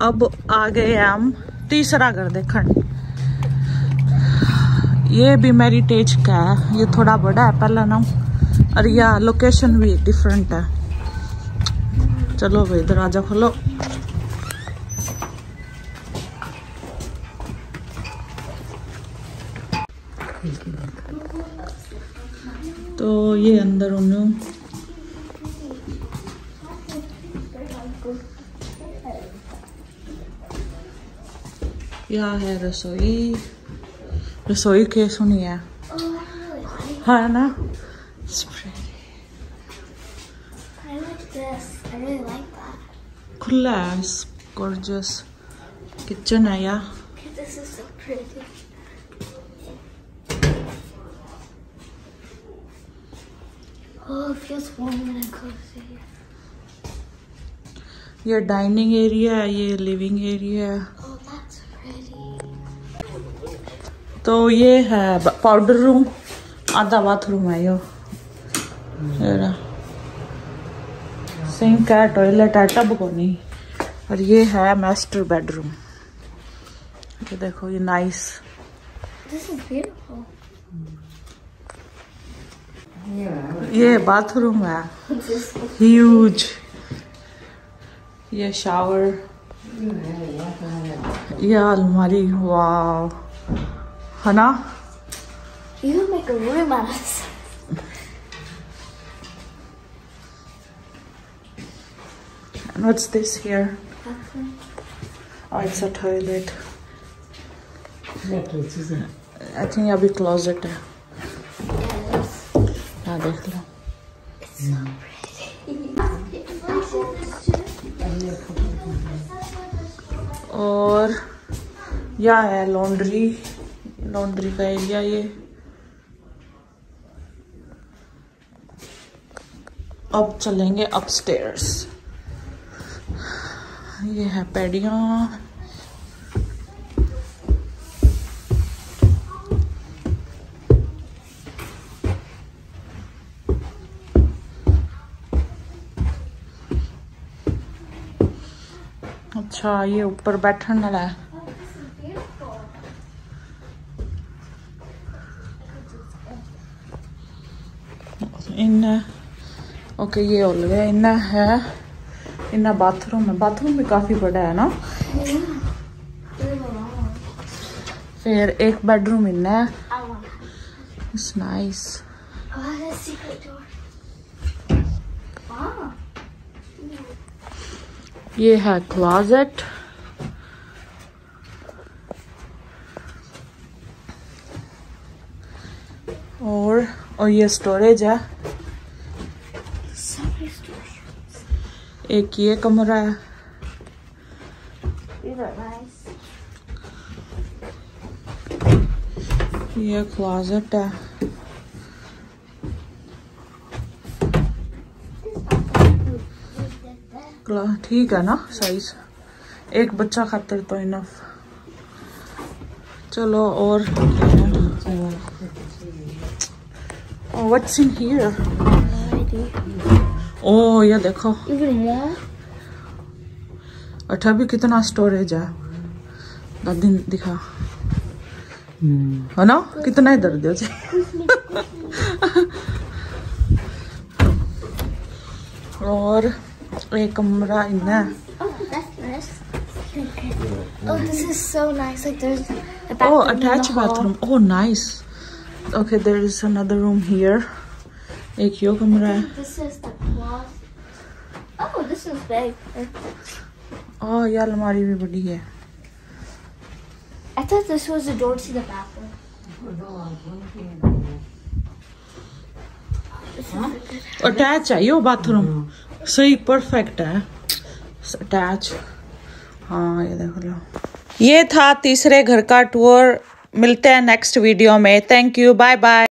अब आ गए हम तीसरा घर देखन। ये भी मेरिटेज का है, ये थोड़ा बड़ा है पहला ना, और यह लोकेशन भी डिफरेंट है। चलो भाई दरवाजा खोलो। तो ये अंदर उन्हें यह है रसोई। रसोई के सुनिए है ना, खुला है, गॉर्जियस किचन है यार। ये डाइनिंग एरिया है, ये लिविंग एरिया है। तो ये है पाउडर रूम, आधा बाथरूम है यो। सिंक है, टॉयलेट है, टब को नहीं। और ये है मास्टर बेडरूम। ये देखो ये नाइस। ये बाथरूम है ह्यूज। ये शावर, ये अलमारी, वाव है ना। You make a room out of this. And what's this here? Oh, it's a toilet. I think अभी closet है। हाँ देख लो। It's so pretty. और यह है लॉन्ड्री, लॉन्ड्री का एरिया। ये अब चलेंगे अपस्टेयर्स। ये है पैडियाँ। अच्छा ये ऊपर बैठने वाला है। इन ओके ये हो गया। इन है, इन बाथरूम है। बाथरूम भी काफी बड़ा है ना। फिर एक बेडरूम इन है। It's nice. ये है क्लोजेट। और ये स्टोरेज है। एक ये कमरा है। ये क्लोजेट है। ठीक है ना साइज, एक बच्चा खातिर तो इनफ। चलो और व्हाट्स इन हियर? ओ ये देखो, अच्छा भी कितना स्टोरेज है। दादी दिखा है ना, कितना इधर दो। और एक कमरा इन्हें। Oh, this is so nice. Like there's a bathroom. Oh, attached bathroom. Oh, nice. Okay, there is another room here. एक यो कमरा है। This is the closet. Oh, this is big. Oh, ये अलमारी भी बड़ी है। I thought this was the door to the bathroom. Attach है यो bathroom, सही परफेक्ट है अटैच। हाँ ये देख लो। ये था तीसरे घर का टूर। मिलते हैं नेक्स्ट वीडियो में। Thank you, bye bye.